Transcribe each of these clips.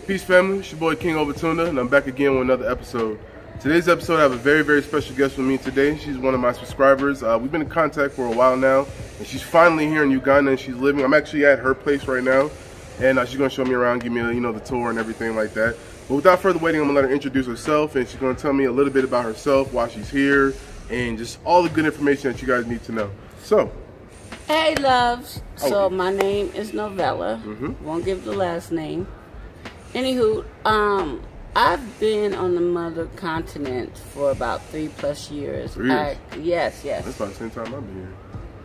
Peace family, it's your boy King Over Tuna, and I'm back again with another episode. Today's episode I have a very, very special guest with me today. She's one of my subscribers. We've been in contact for a while now, and she's finally here in Uganda, and she's living. I'm actually at her place right now, and she's gonna show me around, give me the tour and everything like that. But without further waiting, I'm gonna let her introduce herself, and she's gonna tell me a little bit about herself, why she's here, and just all the good information that you guys need to know. So. Hey loves, so my name is Novella. Won't give the last name. Anywho, I've been on the mother continent for about 3+ years. 3 years? Yes. That's about the same time I've been here.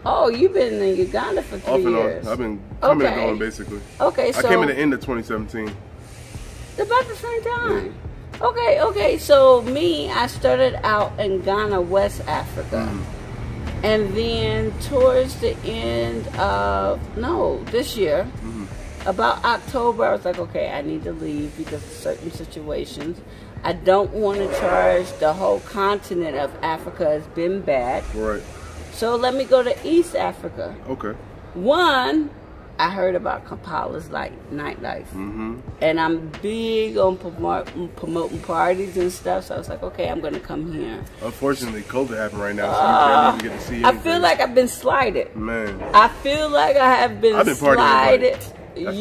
Oh, you've been in Uganda for 3 years. I've been coming and going basically. Okay, so I came at the end of 2017. About the same time. Yeah. Okay. So I started out in Ghana, West Africa. And then towards the end of, this year, about October, I was like, okay, I need to leave because of certain situations. I don't want to charge. The whole continent of Africa has been bad. Right. So let me go to East Africa. Okay. One, I heard about Kampala's nightlife. And I'm big on promoting parties and stuff, so I was like, okay, I'm going to come here. Unfortunately, COVID happened right now, so you barely even get to see anything. I feel like I've been slighted. Man. I feel like I have been slighted. You've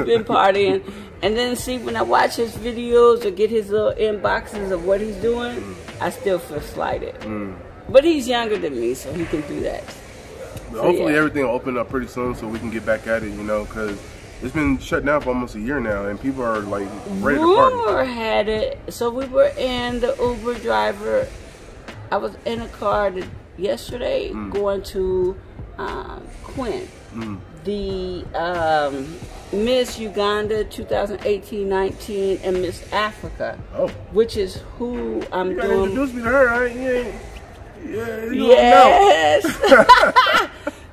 been partying. And then see, when I watch his videos or get his little inboxes of what he's doing, I still feel slighted. But he's younger than me, so he can do that. So hopefully everything will open up pretty soon so we can get back at it, because it's been shut down for almost a year now and people are like ready to party. Rumor had it. So we were in the Uber driver. I was in a car yesterday going to Quinn, the Miss Uganda 2018-19 and Miss Africa, which is who I'm doing. You introduced me to her, right? Yes.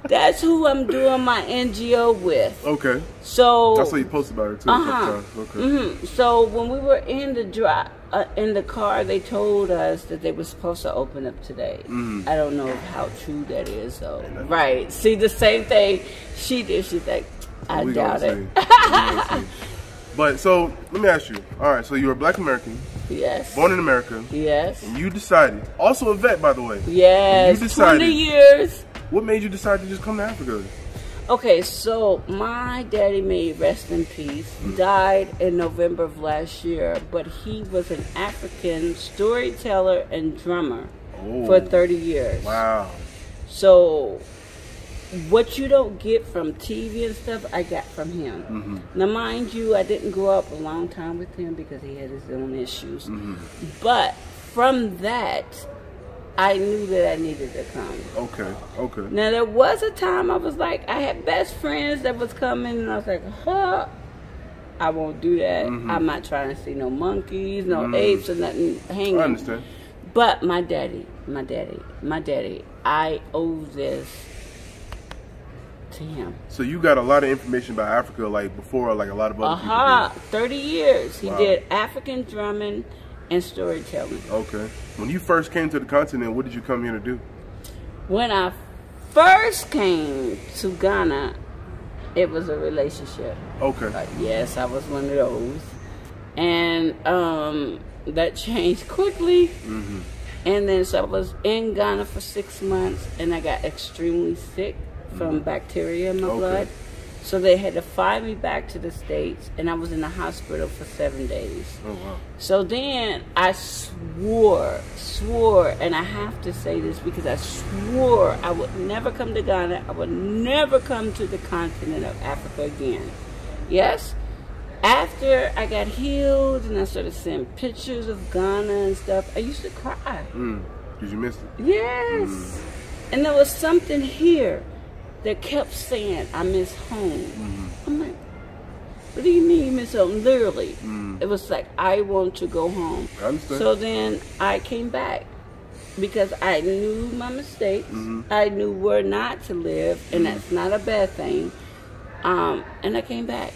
That's who I'm doing my NGO with. Okay. So that's what you posted about her too. Okay. So when we were in the car, they told us that they were supposed to open up today. I don't know how true that is, though. Right. See, the same thing she did. She's like, I doubt it. But so let me ask you. All right. So you're a Black American. Yes. Born in America. Yes. And you decided, also a vet, by the way. Yes. You decided, 20 years. What made you decide to just come to Africa? Okay, so my daddy, may rest in peace, died in November of last year, but he was an African storyteller and drummer for 30 years. Wow. So what you don't get from TV and stuff, I got from him. Now, mind you, I didn't grow up a long time with him because he had his own issues. But from that, I knew that I needed to come. Okay. Now, there was a time I was like, I had best friends that was coming, and I was like, I won't do that. I'm not trying to see no monkeys, no apes, or nothing hanging. I understand. But my daddy, I owe this to him. So you got a lot of information about Africa, like before, like a lot of other people did. 30 years. He did African drumming and storytelling. Okay. When you first came to the continent, what did you come here to do? When I first came to Ghana, it was a relationship. Okay. Yes, I was one of those. And that changed quickly. And then so I was in Ghana for 6 months, and I got extremely sick from bacteria in my blood. So they had to fly me back to the States, and I was in the hospital for 7 days. Oh, wow. So then I swore, and I have to say this because I swore I would never come to Ghana. I would never come to the continent of Africa again. Yes? After I got healed and I started seeing pictures of Ghana and stuff, I used to cry. Because you missed it? Yes. And there was something here that kept saying, I miss home. I'm like, what do you mean you miss home? Literally. It was like, I want to go home. I understand. So then I came back because I knew my mistakes. I knew where not to live, and that's not a bad thing. And I came back.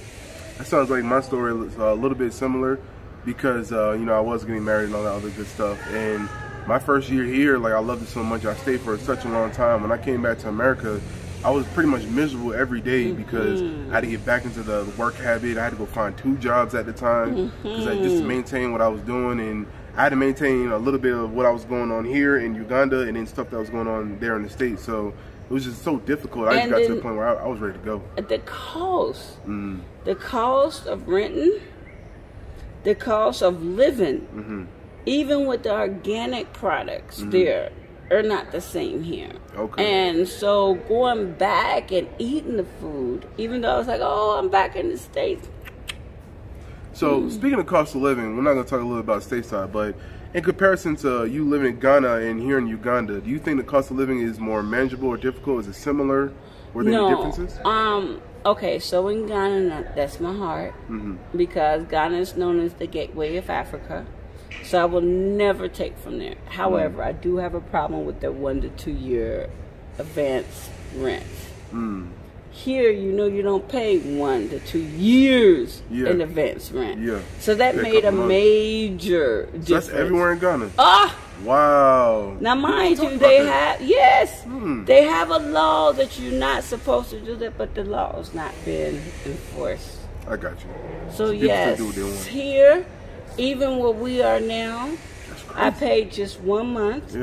That sounds like my story is a little bit similar because, I was getting married and all that other good stuff. And my first year here, like, I loved it so much. I stayed for such a long time. When I came back to America, I was pretty much miserable every day because I had to get back into the work habit. I had to go find 2 jobs at the time because I just to maintain what I was doing, and I had to maintain a little bit of what I was going on here in Uganda and then stuff that was going on there in the States. So it was just so difficult. I just got to the point where I was ready to go. The cost of renting, the cost of living, even with the organic products there are not the same here. Okay. And so going back and eating the food, even though I was like, oh, I'm back in the States. So speaking of cost of living, we're not going to talk a little about stateside, but in comparison to you living in Ghana and here in Uganda, do you think the cost of living is more manageable or difficult? Is it similar? Were there any differences? Okay, so in Ghana, that's my heart, because Ghana is known as the gateway of Africa. So I will never take from there. However, I do have a problem with the 1 to 2 year advance rent. Here, you know, you don't pay 1 to 2 years in advance rent. So that made a major difference. That's everywhere in Ghana. Wow. Now, mind you, they have they have a law that you're not supposed to do that, but the law has not been enforced. I got you. So yes, here, even where we are now, I paid just 1 month.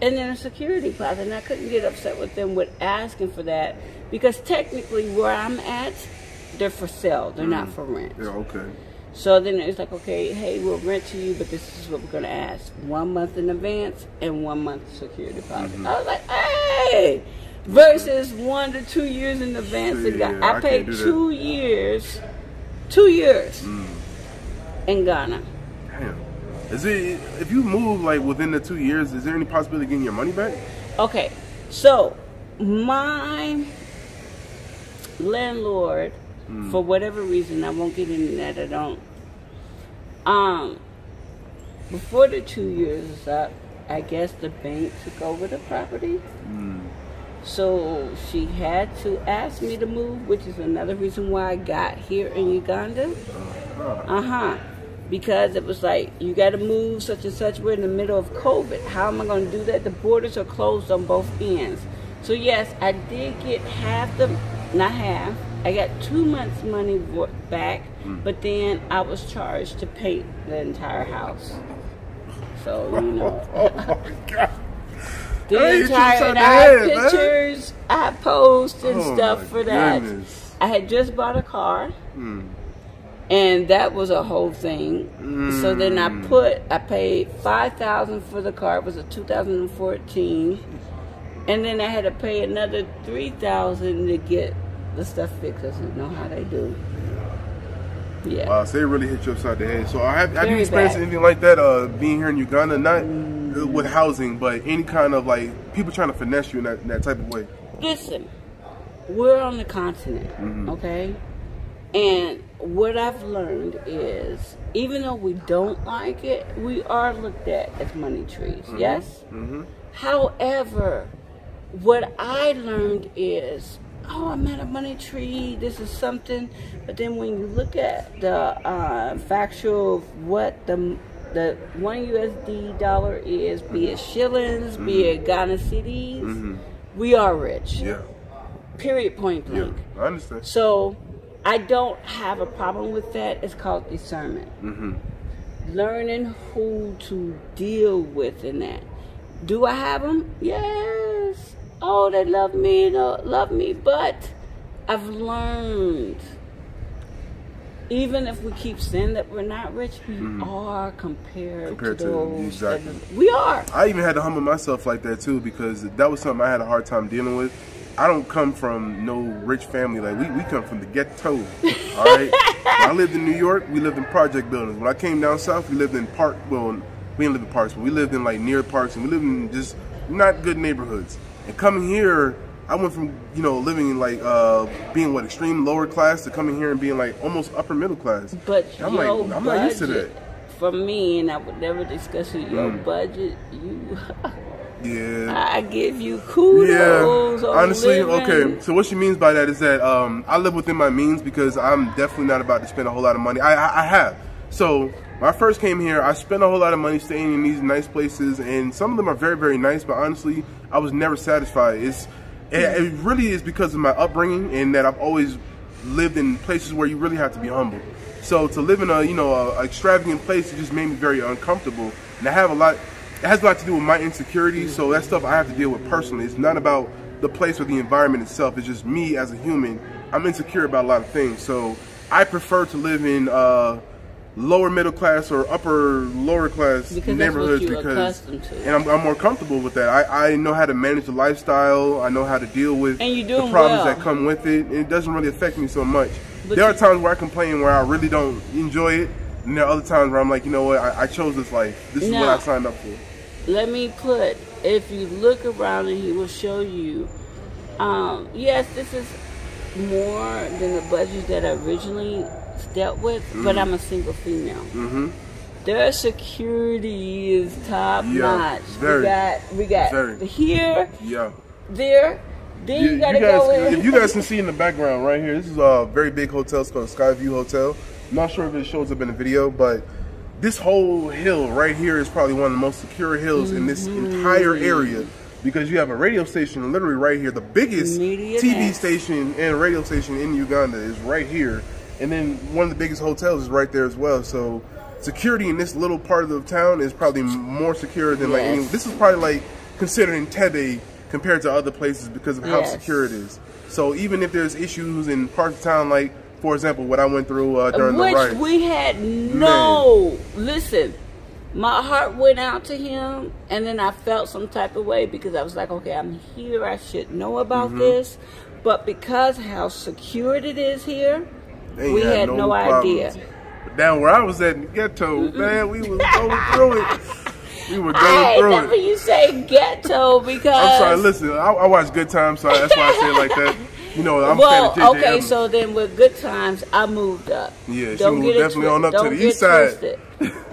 And then a security deposit, and I couldn't get upset with them with asking for that because technically where I'm at, they're for sale. They're not for rent. So then it's like, okay, hey, we'll rent to you, but this is what we're going to ask. 1 month in advance and 1 month security deposit. I was like, hey! Versus 1 to 2 years in advance. I paid 2 years. 2 years in Ghana. Damn. Is it, if you move like within the 2 years, is there any possibility of getting your money back? Okay, so my landlord, for whatever reason, I won't get into that, I don't. Before the 2 years is up, I guess the bank took over the property. So she had to ask me to move, which is another reason why I got here in Uganda. Because it was like, you got to move such and such. We're in the middle of COVID. How am I going to do that? The borders are closed on both ends. So yes, I did get not half. I got 2 months' money back, but then I was charged to paint the entire house. So, you know. Oh my God. The entire, and I have pictures, I post and stuff for that. I had just bought a car. And that was a whole thing. So then I paid $5,000 for the car. It was a 2014. And then I had to pay another $3,000 to get the stuff fixed. Because you know how they do. Wow, so they really hit you upside the head. So have you experienced anything like that being here in Uganda? Not with housing, but any kind of like people trying to finesse you in that type of way? Listen, we're on the continent, okay? And what I've learned is, even though we don't like it, we are looked at as money trees, yes? However, what I learned is, oh, I'm at a money tree, this is something, but then when you look at the factual of what the 1 USD dollar is, be it shillings, be it Ghana cedis, we are rich. Period, point blank. I understand. So I don't have a problem with that. It's called discernment. Learning who to deal with in that. Do I have them? Yes. Oh, they love me, but I've learned, even if we keep saying that we're not rich, we are compared to those. We are. I even had to humble myself like that too, because that was something I had a hard time dealing with. I don't come from no rich family. Like we come from the ghetto. All right. When I lived in New York, we lived in project buildings. When I came down south, we lived in we didn't live in parks, but we lived in like near parks, and we lived in just not good neighborhoods. And coming here, I went from, you know, living in like being extreme lower class to coming here and being like almost upper middle class. But I'm like, I'm not used to that. For me, and I would never discuss it, your budget, I give you kudos. Honestly, okay. So what she means by that is that I live within my means, because I'm definitely not about to spend a whole lot of money. I have. So when I first came here, I spent a whole lot of money staying in these nice places, and some of them are very, very nice, but honestly, I was never satisfied. It really is because of my upbringing and that I've always lived in places where you really have to be humble. So to live in a extravagant place, it just made me very uncomfortable. And it has a lot to do with my insecurities. So that stuff I have to deal with personally. It's not about the place or the environment itself. It's just me as a human. I'm insecure about a lot of things. So I prefer to live in lower middle class or upper lower class neighborhoods and I'm more comfortable with that. I know how to manage the lifestyle. I know how to deal with the problems that come with it. It doesn't really affect me so much. But there are times where I complain where I really don't enjoy it, and there are other times where I'm like, you know what, I chose this life. This is what I signed up for. Let me put, if you look around and he will show you, yes, this is more than the budget that I originally dealt with, but I'm a single female. Their security is top notch. We got here, there. Then you gotta go in. If you guys can see in the background right here, this is a very big hotel. It's called Skyview Hotel. I'm not sure if it shows up in the video, but this whole hill right here is probably one of the most secure hills in this entire area, because you have a radio station literally right here. The biggest TV station and radio station in Uganda is right here. And then one of the biggest hotels is right there as well. So security in this little part of the town is probably more secure than like any. This is probably like considered Entebbe compared to other places because of how secure it is. So even if there's issues in parts of town, like for example what I went through during the riots, we had listen, my heart went out to him, and then I felt some type of way because I was like, okay, I'm here, I should know about this, but because how secure it is here, we had no idea. Down where I was at in the ghetto, man, we was going through it. We were going through it. Never you say ghetto because I'm sorry. Listen, I watch Good Times, so that's why I say it like that. You know, I'm a fan of JJ okay, Evans. so then with Good Times, I moved up. Yeah, she moved definitely on up to the east side.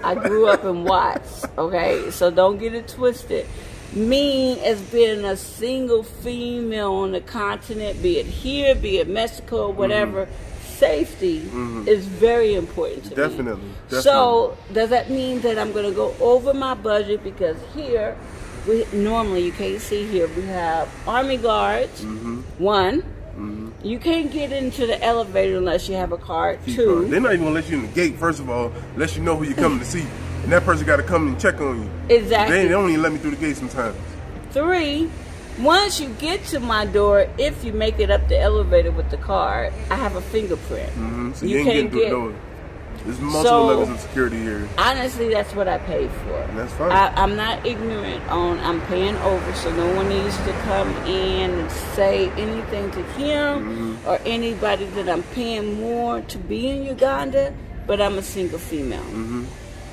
I grew up in Watts. Okay, so don't get it twisted. Me as being a single female on the continent, be it here, be it Mexico, whatever. Safety is very important to me. Definitely. So does that mean that I'm going to go over my budget? Because here, normally you can't see here, we have Army guards. One, you can't get into the elevator unless you have a card. Two, they're not even going to let you in the gate, first of all, unless you know who you're coming to see. And that person got to come and check on you. Exactly. They don't even let me through the gate sometimes. Three, once you get to my door, if you make it up the elevator with the card, I have a fingerprint. So you ain't getting through the door. There's multiple levels of security here. Honestly, that's what I paid for. And that's fine. I'm not ignorant on I'm paying over, so no one needs to come in and say anything to him or anybody that I'm paying more to be in Uganda, but I'm a single female.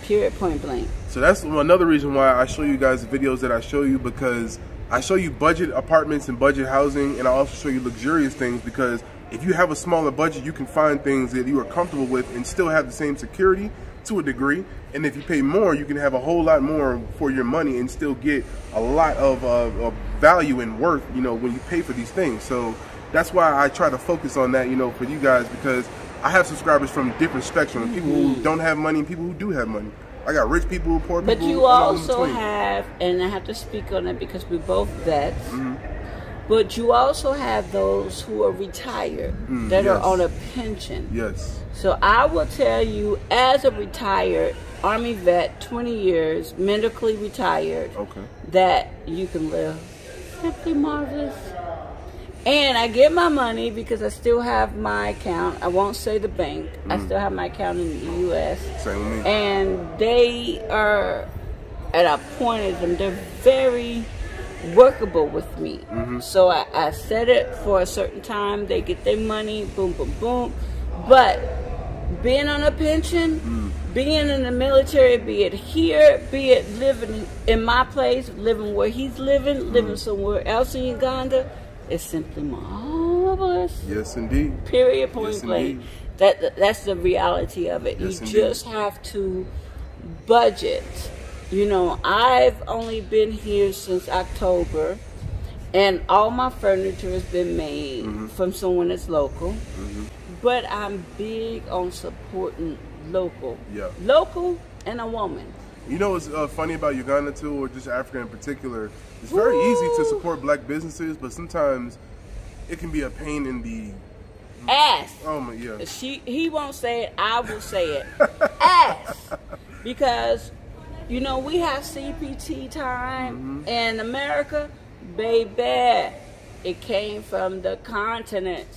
Period, point blank. So that's another reason why I show you guys the videos that I show you, because I show you budget apartments and budget housing, and I also show you luxurious things, because if you have a smaller budget, you can find things that you are comfortable with and still have the same security to a degree. And if you pay more, you can have a whole lot more for your money and still get a lot of value and worth, you know, when you pay for these things. So that's why I try to focus on that, you know, for you guys, because I have subscribers from different spectrums, people who don't have money and people who do have money. I got rich people, poor people. But you also have, and I have to speak on it because we're both vets, but you also have those who are retired that are on a pension. Yes. So I will tell you, as a retired Army vet, 20 years, medically retired, that you can live simply marvelous. And I get my money because I still have my account. I won't say the bank. I still have my account in the U.S. Same with me. And they are, and I appointed them, they're very workable with me. So I set it for a certain time. They get their money, boom, boom, boom. But being on a pension, being in the military, be it here, be it living in my place, living where he's living, living somewhere else in Uganda, it's simply marvelous. Yes, indeed. Period, point blank. That's the reality of it. Yes, you just have to budget. You know, I've only been here since October, and all my furniture has been made from someone that's local. But I'm big on supporting local. Local and a woman. You know what's funny about Uganda too, or just Africa in particular? It's very easy to support black businesses, but sometimes it can be a pain in the ass. Oh my, yeah. He won't say it. I will say it. Ass. Because, you know, we have CPT time in America, baby. It came from the continent.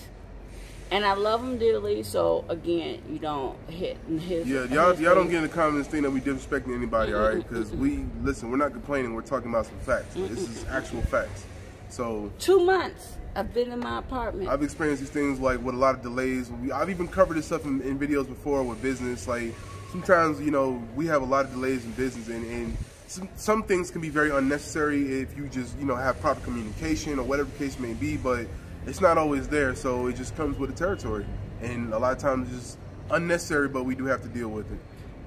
And I love them dearly, so again, you don't hit his. Yeah, y'all don't get in the comments thing that we disrespecting anybody, all right? Because listen, we're not complaining. We're talking about some facts. This is actual facts. So 2 months I've been in my apartment. I've experienced these things like with a lot of delays. I've even covered this stuff in videos before with business. Like sometimes, you know, we have a lot of delays in business, and some things can be very unnecessary if you just, you know, have proper communication or whatever the case may be, but it's not always there, so it just comes with the territory, and a lot of times it's just unnecessary, but we do have to deal with it.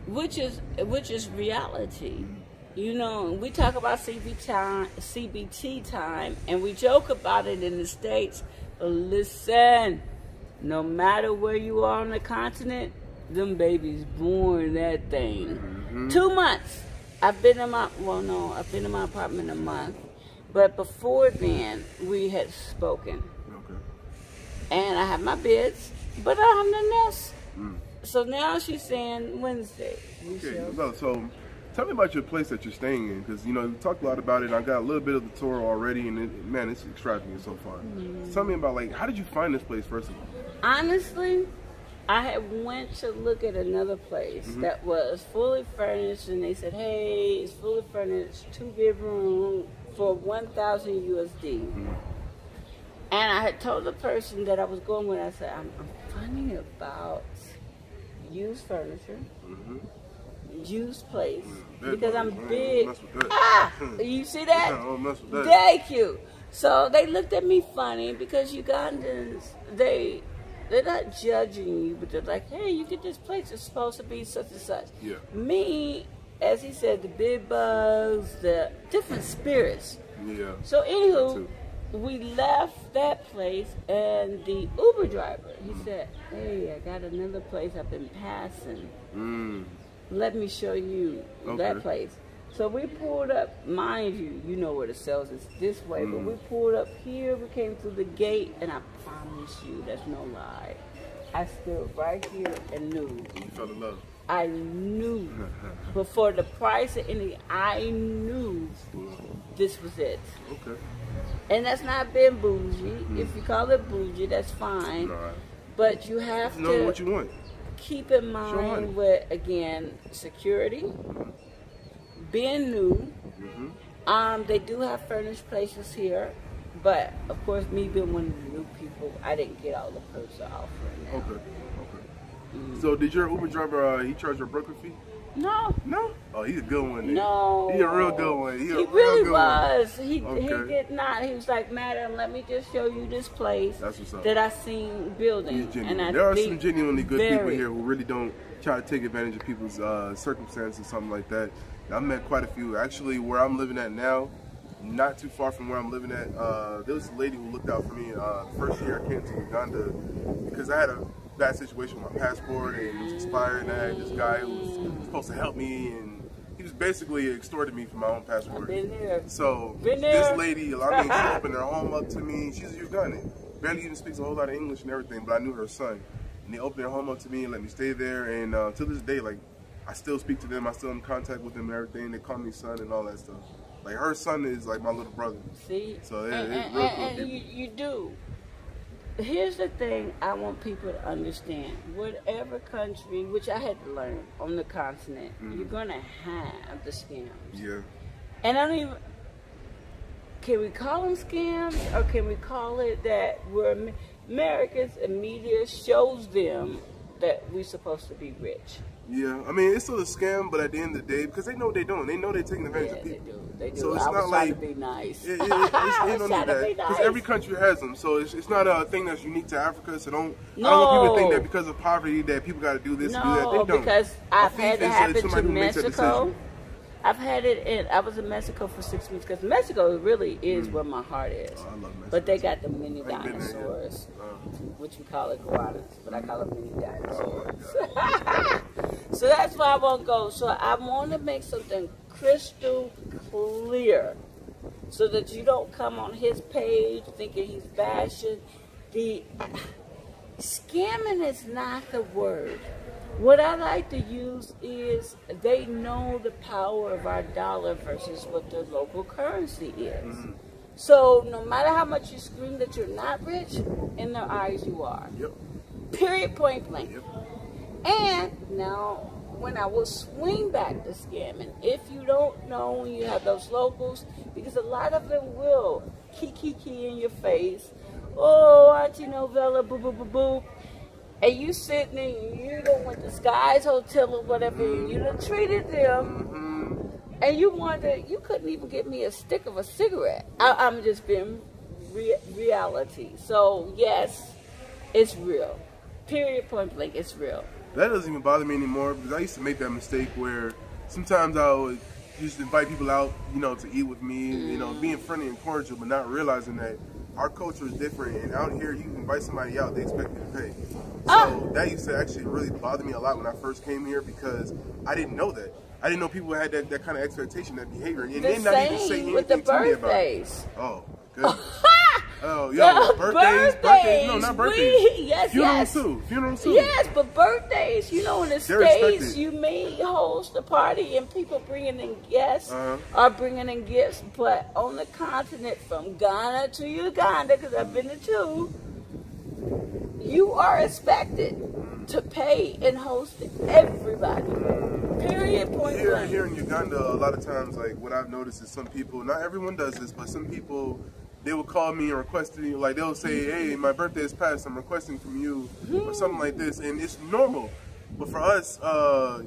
Which is reality. You know, we talk about CBT time, and we joke about it in the States. But listen, no matter where you are on the continent, them babies born that thing. 2 months. I've been in my apartment a month, but before then we had spoken. And I have my beds, but I have nothing else. So now she's saying Wednesday. Okay, so tell me about your place that you're staying in, because you know we talked a lot about it. And I got a little bit of the tour already, and man, it's extravagant so far. Tell me about, like, how did you find this place first of all? Honestly, I had went to look at another place that was fully furnished, and they said, "Hey, it's fully furnished, 2-bedroom for 1,000 USD." And I had told the person that I was going with, I said, I'm funny about used furniture, used place, because I'm big. You see that? Don't mess with that. Thank you. So they looked at me funny because Ugandans, they're not judging you, but they're like, hey, you get this place, it's supposed to be such and such. Yeah. Me, as he said, the big bugs, the different spirits. Yeah. So anywho, we left that place, and the Uber driver, he said, hey, I got another place I've been passing. Let me show you that place. So we pulled up, mind you, you know where the sales is this way, but we pulled up here, we came through the gate, and I promise you, that's no lie. I stood right here and knew. You fell in love. I knew. Before the price of anything, I knew this was it. Okay. And that's not being bougie. If you call it bougie, that's fine. Right. But you have to know what you want. Keep in mind with, again, security, being new. They do have furnished places here, but of course, me being one of the new people, I didn't get all the perks they're offering now. Okay. So did your Uber driver, he charge you a broker fee? No. No? Oh, he's a good one then. No. He a real good one. He really was. He did not. He was like, madam, let me just show you this place that I seen building. And there are some genuinely good people here who really don't try to take advantage of people's circumstances, something like that. I've met quite a few. Actually, where I'm living at now, not too far from where I'm living at, there was a lady who looked out for me the first year I came to Uganda, because I had a bad situation with my passport and it was expired, and I had this guy who was supposed to help me, and he was basically extorting me for my own passport. Been there. So this lady, she opened her home up to me. She's a Ugandan, barely even speaks a whole lot of English and everything, but I knew her son, and they opened their home up to me and let me stay there. And to this day, like, I still speak to them. I still in contact with them and everything. They call me son and all that stuff. Like, her son is like my little brother. See? So it's real cool. And you do. Here's the thing I want people to understand. Whatever country, which I had to learn on the continent, you're going to have the scams. Yeah. And I don't even... Can we call them scams, or can we call it that we're Americans and media shows them that we're supposed to be rich? Yeah, I mean, it's still a scam, but at the end of the day, because they know what they're doing. They know they're taking advantage of people. They do. So it's I not was like trying to be nice. It don't need that, because every country has them. So it's not a thing that's unique to Africa. So I don't want people to think that because of poverty that people got to do this and do that. They don't. Because I've had it happen to Mexico. I've had it in, I was in Mexico for 6 weeks, because Mexico really is where my heart is. Oh, I love Mexico. But they got the mini dinosaurs, which we call iguanas, but I call them mini dinosaurs. So that's why I won't go. So I want to make something crystal clear so that you don't come on his page thinking he's bashing. The scamming is not the word. What I like to use is they know the power of our dollar versus what the local currency is. So no matter how much you scream that you're not rich, in their eyes you are. Yep. Period, point blank. Yep. And now, when I will swing back to scamming, if you don't know when you have those locals, because a lot of them will key in your face. Oh, Auntie Novella, boo, boo, boo, boo. And you sitting there, you done went to Sky's Hotel or whatever, and you done treated them, and you wonder, you couldn't even get me a stick of a cigarette. I'm just being reality. So, yes, it's real. Period, point blank, it's real. That doesn't even bother me anymore, because I used to make that mistake where sometimes I would just invite people out, you know, to eat with me, you know, being friendly and cordial, but not realizing that our culture is different, and out here, you invite somebody out, they expect you to pay. So that used to actually really bother me a lot when I first came here, because I didn't know that. I didn't know people had that kind of expectation, that behavior, and then not even say anything with the to me about it. birthdays. Oh, good. Oh, yo, birthdays, no, not birthdays. Funerals too. Yes, but birthdays, you know, in the They're States, expected. you may host a party and people bringing in guests are bringing in gifts, but on the continent from Ghana to Uganda, because I've been to two, you are expected to pay and host everybody. Period, point blank. Here in Uganda, a lot of times, like, what I've noticed is some people, not everyone does this, but some people, they will call me and request me, like they'll say, hey, my birthday is past, I'm requesting from you, or something like this, and it's normal. But for us,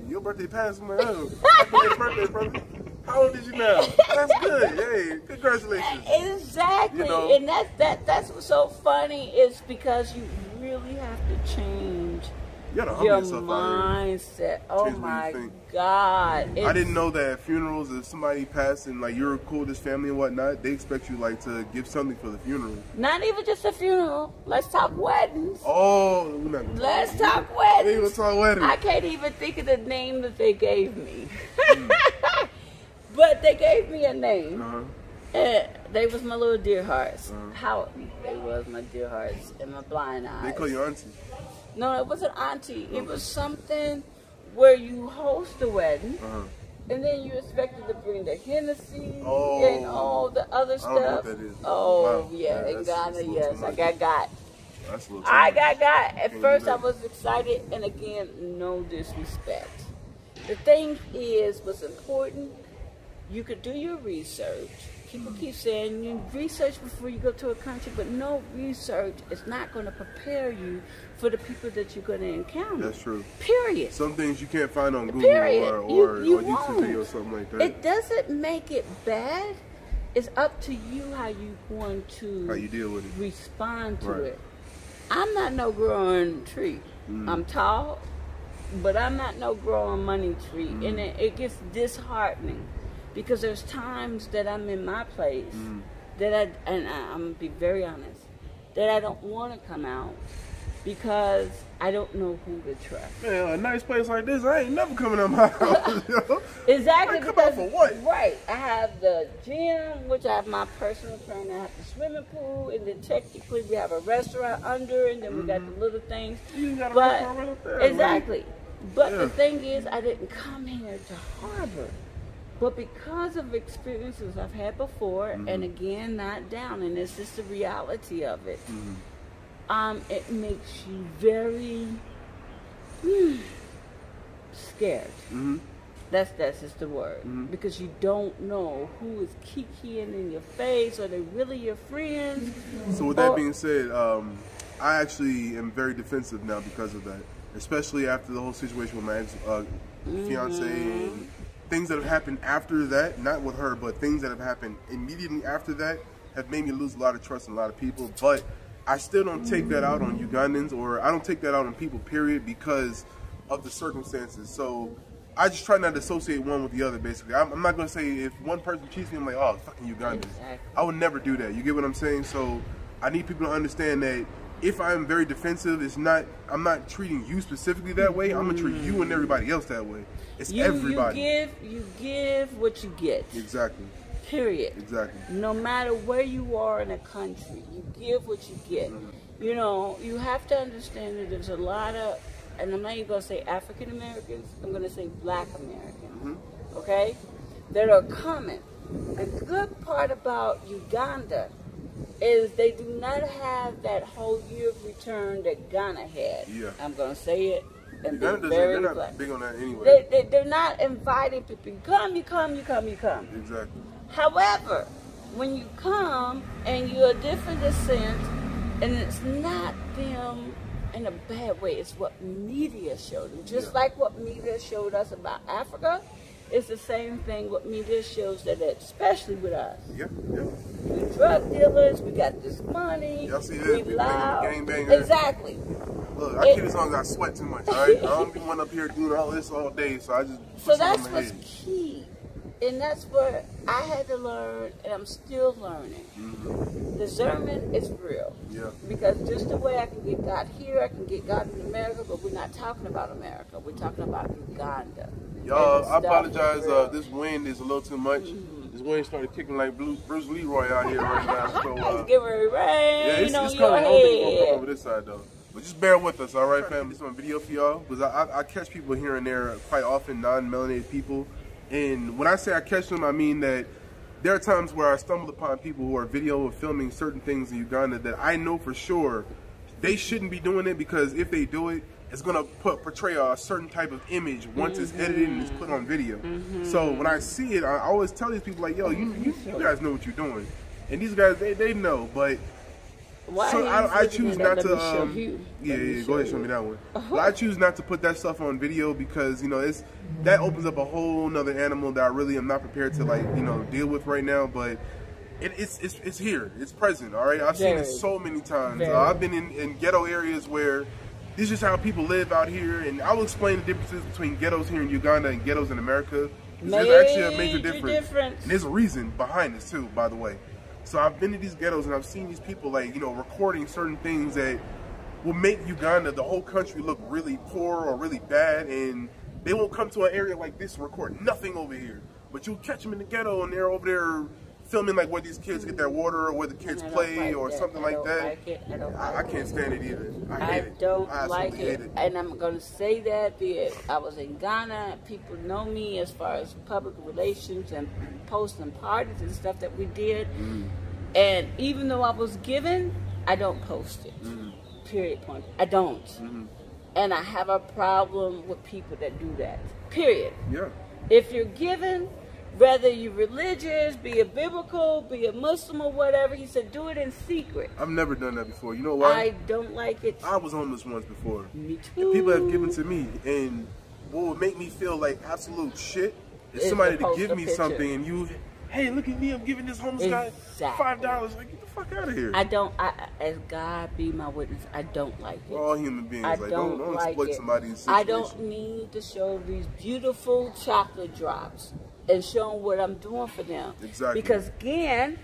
your birthday passed, I'm like, oh, happy birthday, brother. How old is you now? That's good. Hey, congratulations. Exactly, you know? And that's what's so funny is because you really have to change your mindset. Oh my God! I didn't know that at funerals, if somebody passed and like you're cool with this family and whatnot, they expect you like to give something for the funeral. Not even just a funeral. Let's talk weddings. Oh, we're not gonna Let's talk weddings. We ain't gonna talk weddings. I can't even think of the name that they gave me. But they gave me a name. They was my little dear hearts. How they was my dear hearts and my blind eyes. They call you auntie. No, it wasn't auntie. It was something where you host a wedding, and then you expected to bring the Hennessy and all the other stuff. I don't know what that is. Oh, wow. yeah, in Ghana, yes, I got. That's a little I got. At first, I was excited, and again, no disrespect. The thing is, what's important, you could do your research. People keep saying you research before you go to a country, but no research is not going to prepare you for the people that you're going to encounter. That's true. Period. Some things you can't find on Google or YouTube video or something like that. It doesn't make it bad. It's up to you how you want to deal with it, respond to it. I'm not no growing tree. I'm tall, but I'm not no growing money tree, and it gets disheartening. Because there's times that I'm in my place that I'm gonna be very honest, that I don't want to come out because I don't know who to trust. Man, a nice place like this, I ain't never coming out my house. Exactly. Come out for what? Right. I have the gym, which I have my personal trainer. I have the swimming pool, and then technically we have a restaurant under, and then we got the little things. You got a restaurant right up there. Exactly. Right? But the thing is, I didn't come here to harbor. But because of experiences I've had before, and again, not down, and it's just the reality of it, it makes you very scared. That's just the word. Because you don't know who is kikiing in your face, or they really your friends. So with that being said, I actually am very defensive now because of that. Especially after the whole situation with my ex-fiance and things that have happened after that, not with her, but things that have happened immediately after that have made me lose a lot of trust in a lot of people. But I still don't take that out on Ugandans, or I don't take that out on people, period, because of the circumstances. So I just try not to associate one with the other, basically. I'm not going to say if one person cheats me, I'm like, oh, fucking Ugandans. Exactly. I would never do that. You get what I'm saying? So I need people to understand that if I'm very defensive, I'm not treating you specifically that way. I'm gonna treat you and everybody else that way. It's everybody. You give what you get. Exactly. Period. Exactly. No matter where you are in a country, you give what you get. You know, you have to understand that there's a lot of, and I'm not even gonna say African Americans, I'm gonna say Black Americans, okay, that are coming. The good part about Uganda is they do not have that whole year of return that Ghana had. Yeah. I'm gonna say it. And they're not big on that anyway. They're not inviting people. You come. Exactly. However, when you come and you're a different descent, and it's not them in a bad way, it's what media showed them. Just like what media showed us about Africa, it's the same thing what media shows that, especially with us. Yeah. We drug dealers, we got this money, y'all see this? we loud. Gangbangers. Exactly. Look, I keep this on because I sweat too much, alright? I don't be one up here doing all this all day, so I just So that's what's key. And that's what I had to learn, and I'm still learning. Discernment is real. Yeah. Because just the way I can get God here, I can get God in America, but we're not talking about America. We're talking about Uganda. Y'all, I apologize. This wind is a little too much. This wind started kicking like Bruce Leroy out here right now. So, it's getting ready to rain. Yeah, it's on coming. I don't think it's head. gonna come over this side though. But just bear with us, all right, family. This is my video for y'all because I catch people here and there quite often, non-melanated people. And when I say I catch them, I mean that there are times where I stumble upon people who are video or filming certain things in Uganda that I know for sure they shouldn't be doing it, because if they do it, it's gonna portray a certain type of image once it's edited and it's put on video. So when I see it, I always tell these people like, yo, you guys know what you're doing, and these guys they know, but. So I choose not to. Go ahead, show me that one. But I choose not to put that stuff on video because that opens up a whole nother animal that I really am not prepared to deal with right now. But it's here, it's present. All right, I've seen it so many times. I've been in ghetto areas where this is just how people live out here, and I will explain the differences between ghettos here in Uganda and ghettos in America. There's actually a major difference, and there's a reason behind this too, by the way. So I've been to these ghettos and I've seen these people recording certain things that will make Uganda, the whole country, look really poor or really bad, and they won't come to an area like this and record nothing over here. But you'll catch them in the ghetto and they're over there filming like where these kids get their water or where the kids play or something like that. I can't stand it either. I hate it. I don't like it. And I'm going to say that I was in Ghana. People know me as far as public relations and posting parties and stuff that we did. And even though I was given, I don't post it. Period. Point. I don't. And I have a problem with people that do that. Period. Yeah. If you're given, whether you're religious, be it biblical, be it Muslim or whatever, he said do it in secret. I've never done that before. You know why? I don't like it. I was homeless once before. Me too. And people have given to me, and what would make me feel like absolute shit is somebody to give me something and you, hey, look at me, I'm giving this homeless guy $5. Like, get the fuck out of here. As God be my witness, I don't like it. We're all human beings. Don't exploit somebody's situation. I don't need to show these beautiful chocolate drops and show them what I'm doing for them. Exactly. Because again,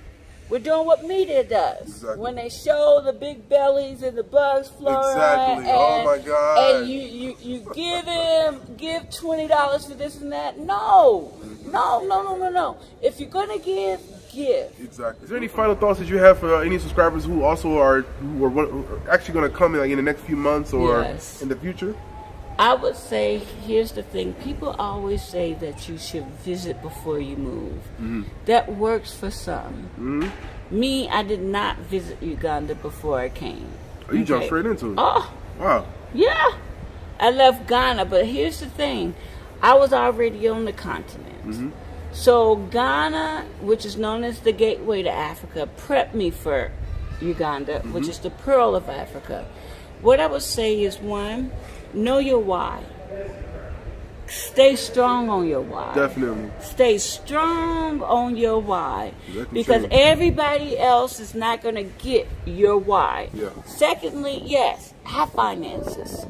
we're doing what media does. Exactly. When they show the big bellies and the bugs flying. Exactly. Oh my God. And you give $20 for this and that. No. No. If you're gonna give. Exactly. Is there any final thoughts that you have for any subscribers who also are actually going to come in in the next few months or in the future? I would say, here's the thing. People always say that you should visit before you move. That works for some. Me, I did not visit Uganda before I came. Oh, you jumped straight into it? Oh. Wow. Yeah. I left Ghana, but here's the thing. I was already on the continent. So Ghana, which is known as the gateway to Africa, prepped me for Uganda, which is the pearl of Africa. What I would say is, one, know your why. Stay strong on your why. Definitely. Stay strong on your why. Because everybody else is not going to get your why. Secondly, yes, have finances.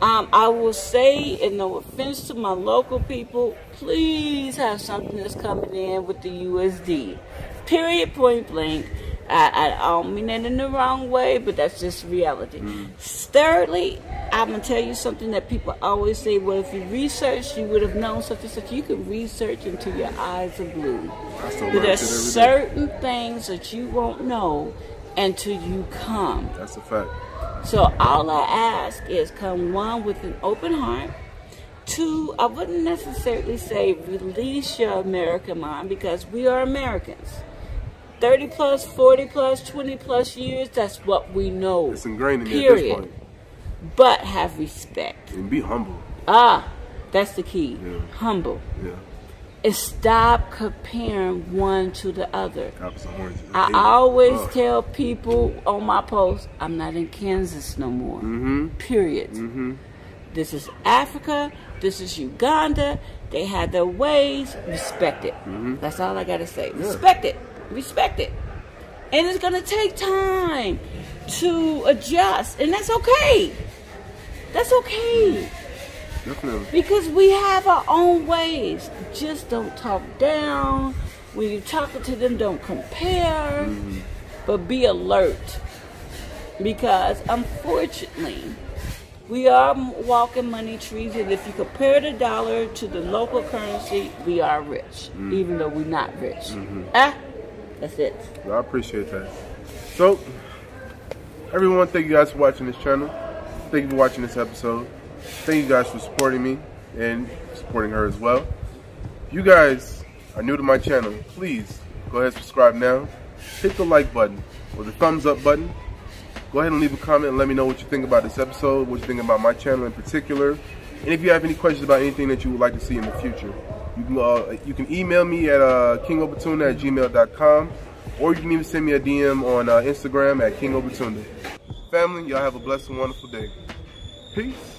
I will say, and no offense to my local people, please have something that's coming in with the USD. Period, point blank. I don't mean that in the wrong way, but that's just reality. Thirdly, I'm going to tell you something that people always say, well, if you research, you would have known such and such. You can research until your eyes are blue. But there's certain things that you won't know until you come. That's a fact. So all I ask is come, one, with an open heart. Two, I wouldn't necessarily say release your American mind, because we are Americans. 30 plus, 40 plus, 20 plus years, that's what we know. It's ingrained in you at this point. But have respect. And be humble. That's the key. Yeah. Humble. Yeah. And stop comparing one to the other. I I always tell people on my post, I'm not in Kansas no more. Period. This is Africa. This is Uganda. They have their ways. Respect it. That's all I got to say. Yeah. Respect it. Respect it. And it's going to take time to adjust. And that's okay. That's okay. Definitely. Because we have our own ways. Just don't talk down. When you're talking to them, don't compare. But be alert. Because unfortunately, we are walking money trees. And if you compare the dollar to the local currency, we are rich. Even though we're not rich. That's it. Well, I appreciate that. So, everyone, thank you guys for watching this channel. Thank you for watching this episode. Thank you guys for supporting me and supporting her as well. If you guys are new to my channel, please go ahead and subscribe now. Hit the like button or the thumbs up button. Go ahead and leave a comment and let me know what you think about this episode, what you think about my channel in particular. And if you have any questions about anything that you would like to see in the future, you can email me at kingobatunda@gmail.com, or you can even send me a DM on Instagram at kingobatunda. Family, y'all have a blessed and wonderful day. Peace.